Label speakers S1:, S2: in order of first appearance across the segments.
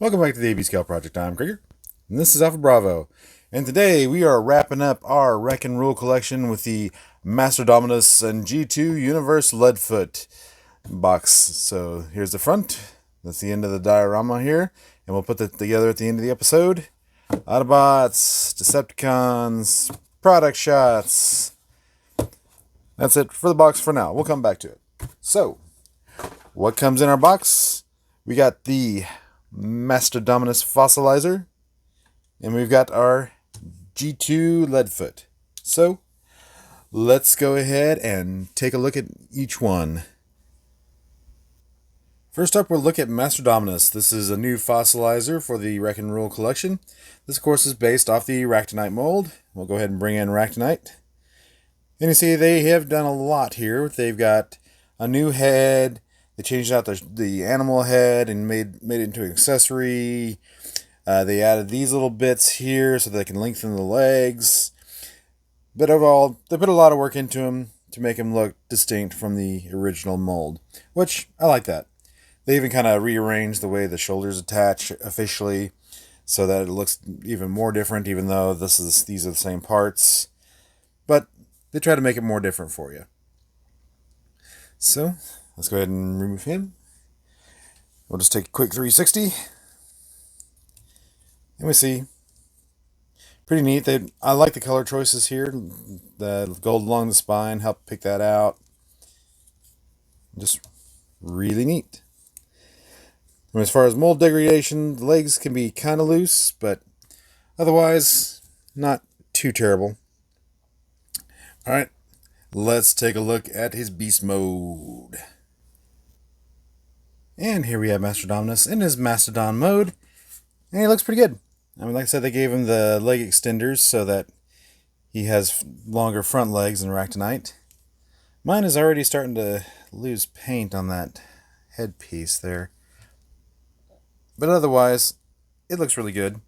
S1: Welcome back to the AB Scale Project. I'm Krieger, and this is Alpha Bravo. And today we are wrapping up our Wreck and Rule collection with the Master Dominus and G2 Universe Leadfoot box. So here's the front. That's the end of the diorama here, and we'll put that together at the end of the episode. Autobots, Decepticons, product shots. That's it for the box for now. We'll come back to it. So, what comes in our box? We got the Master Dominus Fossilizer, and we've got our G2 Leadfoot. So, let's go ahead and take a look at each one. First up, we'll look at Master Dominus. This is a new fossilizer for the Wreck and Rule collection. This, of course, is based off the Ractinite mold. We'll go ahead and bring in Ractinite. And you see they have done a lot here. They've got a new head. They changed out the animal head and made it into an accessory. They added these little bits here so they can lengthen the legs. But overall, they put a lot of work into them to make them look distinct from the original mold, which I like that. They even kind of rearranged the way the shoulders attach officially so that it looks even more different, even though these are the same parts. But they try to make it more different for you. So, let's go ahead and remove him. We'll just take a quick 360. And we see. Pretty neat. I like the color choices here. The gold along the spine helped pick that out. Just really neat. And as far as mold degradation, the legs can be kind of loose, but otherwise, not too terrible. Alright, let's take a look at his beast mode. And here we have Master Dominus in his Mastodon mode. And he looks pretty good. I mean, like I said, they gave him the leg extenders so that he has longer front legs than Ractinite. Mine is already starting to lose paint on that headpiece there. But otherwise, it looks really good.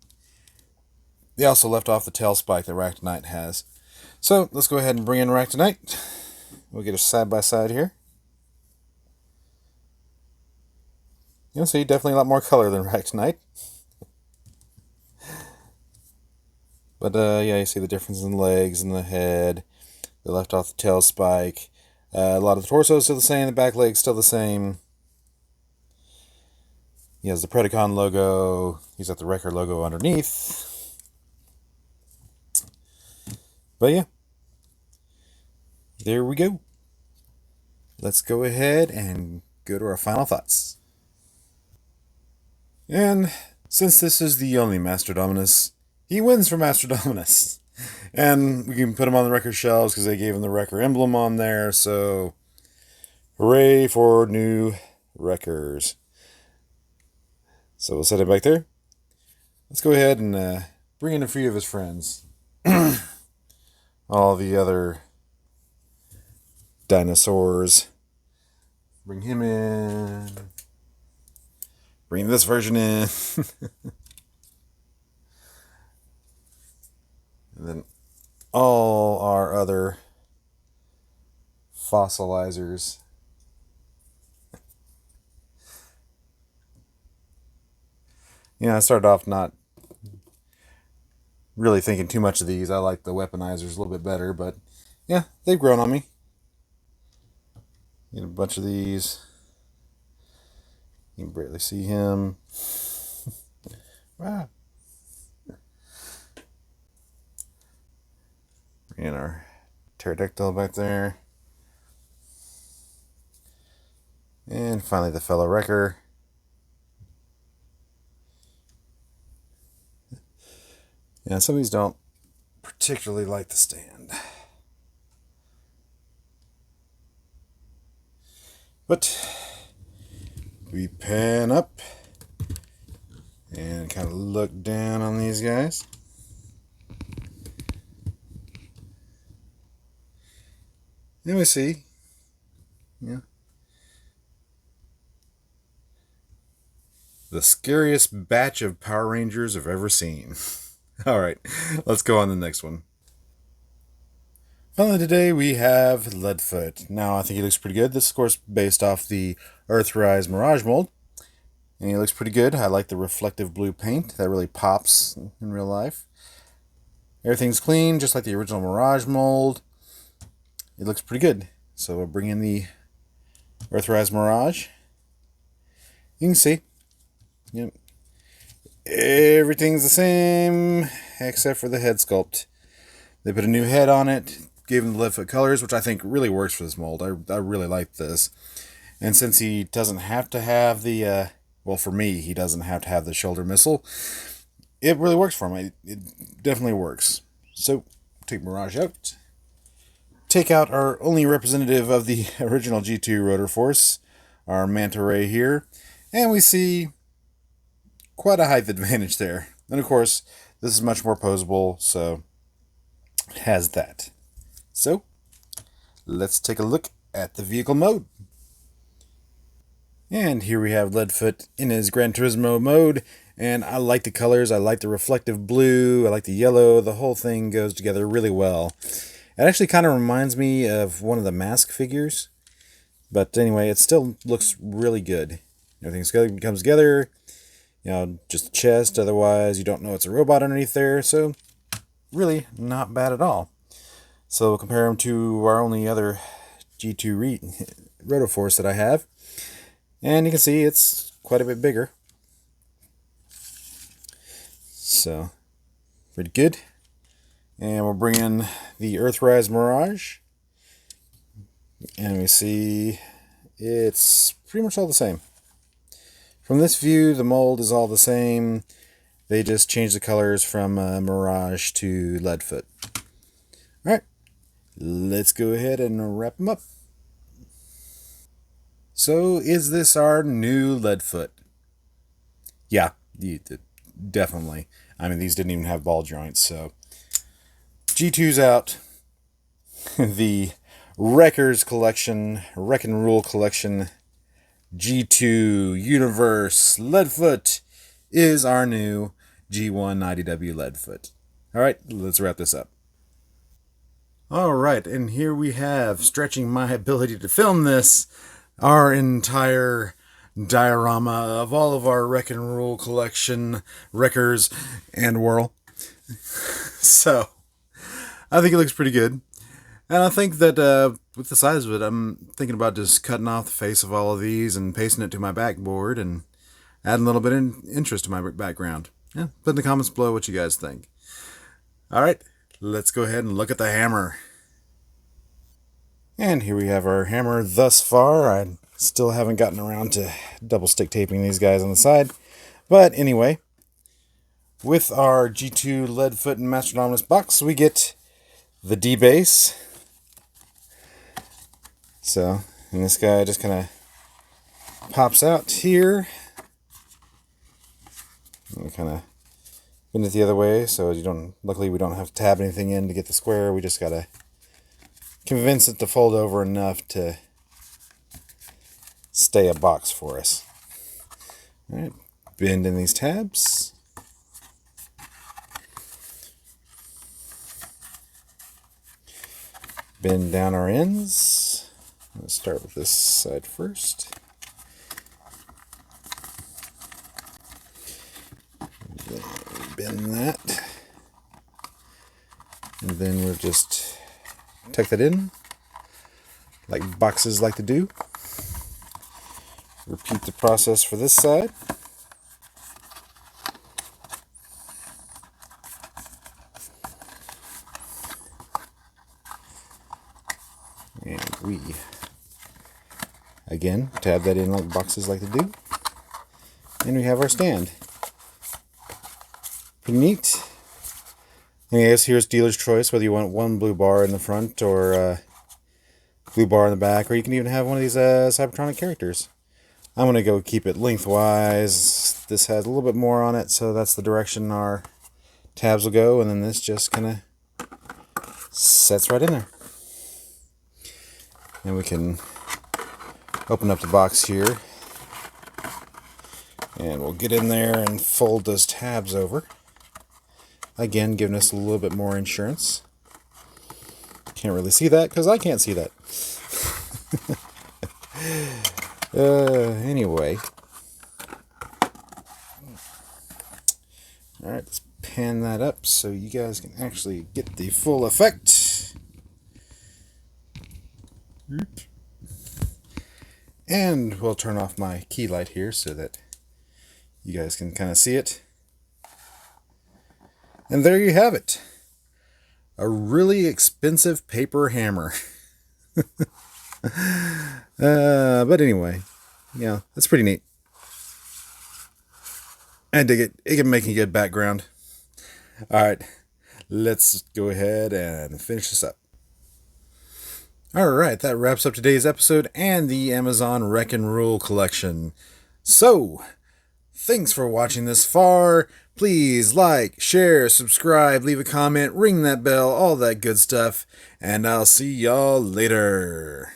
S1: They also left off the tail spike that Ractinite has. So, let's go ahead and bring in Ractinite. We'll get a side-by-side here. You'll see definitely a lot more color than Ractinite. But, yeah, you see the difference in the legs and the head. They left off the tail spike. A lot of the torso is still the same. The back leg's still the same. He has the Predacon logo. He's got the Wrecker logo underneath. But yeah, there we go. Let's go ahead and go to our final thoughts. And since this is the only Master Dominus, he wins for Master Dominus. And we can put him on the Wrecker shelves because they gave him the Wrecker emblem on there. So, hooray for new Wreckers. So we'll set it back there. Let's go ahead and bring in a few of his friends. All the other dinosaurs. Bring him in. Bring this version in. And then all our other fossilizers. I started off not really thinking too much of these. I like the weaponizers a little bit better, but yeah, they've grown on me. Get a bunch of these. You can barely see him. Wow. Bring in our pterodactyl back there. And finally the fellow Wrecker. Yeah, some of these don't particularly like the stand. But we pan up and kind of look down on these guys. And we see, the scariest batch of Power Rangers I've ever seen. Alright, let's go on to the next one. Finally today we have Leadfoot. Now I think he looks pretty good. This is of course based off the Earthrise Mirage mold. And he looks pretty good. I like the reflective blue paint. That really pops in real life. Everything's clean, just like the original Mirage mold. It looks pretty good. So we'll bring in the Earthrise Mirage. You can see. Yep. Everything's the same except for the head sculpt. They put a new head on it, gave him the Leadfoot colors, which I think really works for this mold. I really like this. And since he doesn't have to have the, well, for me, he doesn't have to have the shoulder missile, it really works for him. It definitely works. So, take Mirage out. Take out our only representative of the original G2 rotor force, our manta ray here, and we see quite a height advantage there. And of course, this is much more posable, so it has that. So, let's take a look at the vehicle mode. And here we have Leadfoot in his Gran Turismo mode, and I like the colors, I like the reflective blue, I like the yellow, the whole thing goes together really well. It actually kind of reminds me of one of the Mask figures, but anyway, it still looks really good. Everything comes together, just the chest, otherwise you don't know it's a robot underneath there, so really not bad at all. So we'll compare them to our only other G2 Rotoforce that I have. And you can see it's quite a bit bigger. So, pretty good. And we'll bring in the Earthrise Mirage. And we see it's pretty much all the same. From this view, the mold is all the same. They just changed the colors from Mirage to Leadfoot. Alright, let's go ahead and wrap them up. So, is this our new Leadfoot? Yeah, definitely. I mean, these didn't even have ball joints, so. G2's out. The Wreckers Collection, Wreck and Rule Collection, G2 Universe Leadfoot is our new G190W Leadfoot. Alright, let's wrap this up. Alright, and here we have, stretching my ability to film this, our entire diorama of all of our Wreck and Rule Collection Wreckers and Whirl. So, I think it looks pretty good. And I think that with the size of it, I'm thinking about just cutting off the face of all of these and pasting it to my backboard and adding a little bit of interest to my background. Yeah, put in the comments below what you guys think. Alright, let's go ahead and look at the hammer. And here we have our hammer thus far. I still haven't gotten around to double stick taping these guys on the side. But anyway, with our G2 Leadfoot and Master Dominus box, we get the D-base. So, and this guy just kind of pops out here. And kind of bend it the other way, so you don't. Luckily, we don't have to tab anything in to get the square. We just gotta convince it to fold over enough to stay a box for us. All right, bend in these tabs. Bend down our ends. Let's start with this side first. Bend that. And then we'll just tuck that in, like boxes like to do. Repeat the process for this side. And we, again, tab that in like boxes like to do. And we have our stand. Pretty neat. And I guess here's dealer's choice, whether you want one blue bar in the front or blue bar in the back, or you can even have one of these Cybertronic characters. I'm going to go keep it lengthwise. This has a little bit more on it, so that's the direction our tabs will go, and then this just kind of sets right in there. And we can open up the box here, and we'll get in there and fold those tabs over. Again, giving us a little bit more insurance. Can't really see that because I can't see that. Anyway, Alright, let's pan that up so you guys can actually get the full effect. And we'll turn off my key light here so that you guys can kind of see it. And there you have it. A really expensive paper hammer. But anyway, yeah, that's pretty neat. I dig it. It can make a good background. Alright, let's go ahead and finish this up. Alright, that wraps up today's episode and the Amazon Wreck and Rule collection. So, thanks for watching this far. Please like, share, subscribe, leave a comment, ring that bell, all that good stuff. And I'll see y'all later.